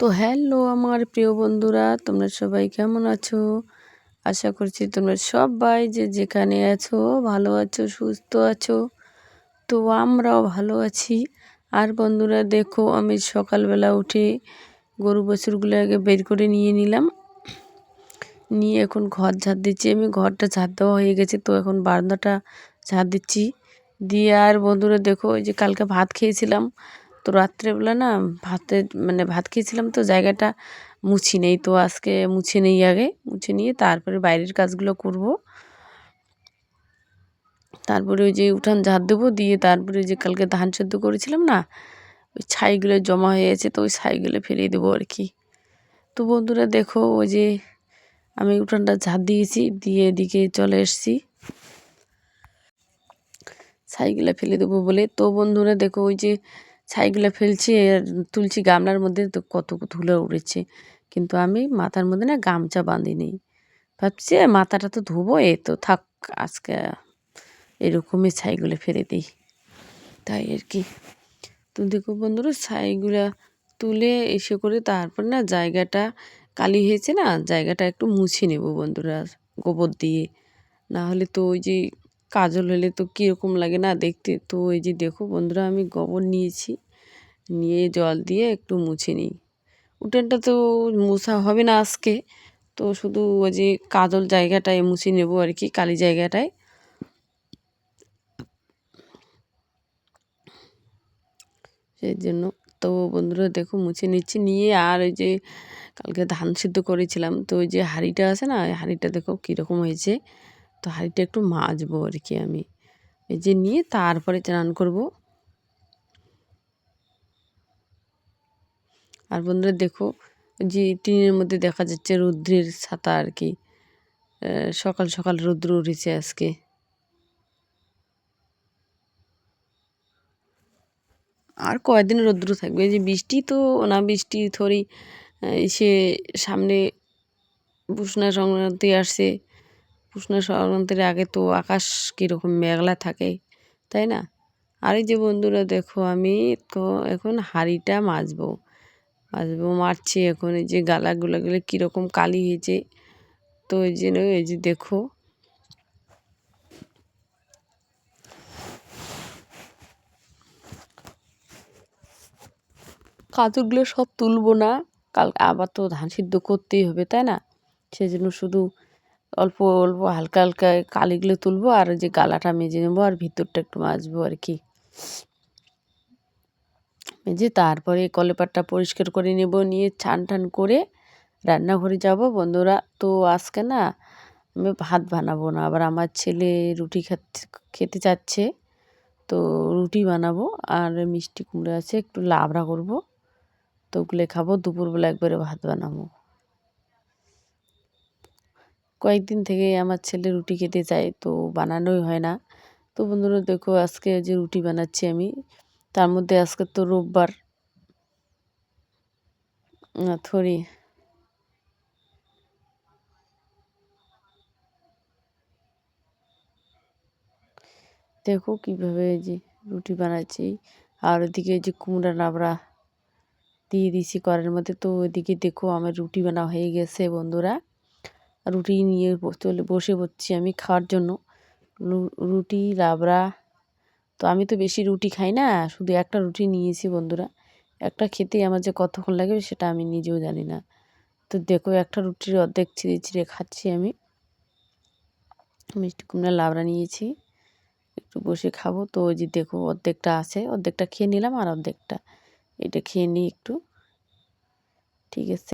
তো হ্যালো আমার প্রিয় বন্ধুরা, তোমরা সবাই কেমন আছো? আশা করছি তোমরা সবাই যে যেখানে আছো ভালো আছো, সুস্থ আছো। তো আমরাও ভালো আছি। আর বন্ধুরা দেখো, আমি সকালবেলা উঠে গরু বাছুরগুলো আগে বের করে নিয়ে নিলাম, নিয়ে এখন ঘর ঝাড় দিচ্ছি। আমি ঘরটা ঝাড় দেওয়া হয়ে গেছে, তো এখন বারান্দাটা ঝাড় দিচ্ছি। দিয়ে আর বন্ধুরা দেখো, ওই যে কালকে ভাত খেয়েছিলাম, তো রাত্রেবেলা না ভাত খেয়েছিলাম, তো জায়গাটা মুছি নেই, তো আজকে মুছে নেই, আগে মুছে নিয়ে তারপরে বাইরের কাজগুলো করব। তারপরে ওই যে উঠান ঝাড় দেবো, দিয়ে তারপরে যে কালকে ধান সেদ্ধ করেছিলাম না, ওই ছাইগুলো জমা হয়ে আছে, তো ওই ছাইগুলো ফেলে দেবো আর কি। তো বন্ধুরা দেখো, ওই যে আমি উঠানটা ঝাড় দিয়েছি, দিয়ে এদিকে চলে এসেছি ছাইগুলো ফেলে দেবো বলে। তো বন্ধুরা দেখো, ওই যে ছাইগুলো ফেলছি আর তুলছি গামলার মধ্যে, তো কত ধুলো উড়েছে, কিন্তু আমি মাথার মধ্যে না গামছা বাঁধিনি। ভাবছি মাথাটা তো ধুবো, তো থাক, আজকে এরকমই ছাইগুলো ফেলে দিই, তাই আর কি। তো দেখো বন্ধুরা, ছাইগুলা তুলে এসে করে তারপর না জায়গাটা কালি হয়েছে না, জায়গাটা একটু মুছে নেব বন্ধুরা গোবর দিয়ে। না হলে তো ওই যে কাজল হলে তো কীরকম লাগে না দেখতে। তো এই যে দেখো বন্ধুরা, আমি গোবর নিয়েছি, নিয়ে জল দিয়ে একটু মুছে নিই। উঠানটা তো মোছা হবে না আজকে, তো শুধু ওই যে কাজল জায়গাটায় মুছে নেব আর কি, কালি জায়গাটায়। সেই জন্য তো বন্ধুরা দেখো মুছে নিচ্ছি, নিয়ে আর ওই যে কালকে ধান সিদ্ধ করেছিলাম, তো ওই যে হাঁড়িটা আছে না, ওই হাঁড়িটা দেখো কীরকম হয়েছে। তো হাঁড়িটা একটু মাজবো আর কি আমি, এই যে নিয়ে তারপরে স্নান করব। আর বন্ধুরা দেখো, যে টিনের মধ্যে দেখা যাচ্ছে রৌদ্রের ছাতা আর কি, সকাল সকাল রৌদ্র উঠেছে আজকে। আর কয়দিন রৌদ্র থাকবে, এই যে বৃষ্টি তো না, বৃষ্টি থরি সে সামনে পুষনা সংক্রান্তি আসছে। পুষনা সংক্রান্তির আগে তো আকাশ কীরকম মেঘলা থাকে, তাই না? আর এই যে বন্ধুরা দেখো, আমি তো এখন হাঁড়িটা মারছি এখন। এই যে গালাগুলো কীরকম কালি হয়েছে, তো এই জন্য এই যে দেখো কাজগুলো সব তুলবো না, কাল আবার তো ধান সিদ্ধ করতেই হবে, তাই না? সেই জন্য শুধু অল্প অল্প হালকা হালকা কালিগুলো তুলবো, আর যে গালাটা মেজে নেবো, আর ভিতরটা একটু মাজবো আর কি। মেজে তারপরে কলেপাটটা পরিষ্কার করে নেব, নিয়ে ছান টান করে রান্নাঘরে যাব বন্ধুরা। তো আজকে না আমি ভাত বানাবো না, আবার আমার ছেলে রুটি খেতে চাচ্ছে, তো রুটি বানাবো। আর মিষ্টি কুমড়ো আছে, একটু লাবড়া করব, তো ওগুলো খাবো। দুপুরবেলা একবারে ভাত বানাবো। কয়েকদিন থেকে আমার ছেলে রুটি খেতে চায়, তো বানানোই হয় না। তো বন্ধুরা দেখো, আজকে যে রুটি বানাচ্ছি আমি, তার মধ্যে আজকে তো রোববার, থরি দেখো কীভাবে যে রুটি বানাচ্ছি। আর ওদিকে যে কুমড়া নাবড়া দিয়ে দিয়েছি কড়াইয়ের মধ্যে, তো ওইদিকে দেখো আমার রুটি বানা হয়ে গেছে বন্ধুরা। রুটি নিয়ে বসে পড়ছি আমি খাওয়ার জন্য। রুটি লাবড়া, তো আমি তো বেশি রুটি খাই না, শুধু একটা রুটি নিয়েছি বন্ধুরা। একটা খেতে আমার যে কতক্ষণ লাগে সেটা আমি নিজেও জানি না। তো দেখো, একটা রুটির অর্ধেক ছিঁড়ে ছিঁড়ে খাচ্ছি আমি। মিষ্টি কুমড়া লাবড়া নিয়েছি, একটু বসে খাবো। তো ওই যে দেখো অর্ধেকটা আছে, অর্ধেকটা খেয়ে নিলাম, আর অর্ধেকটা এটা খেয়ে নিই একটু, ঠিক আছে।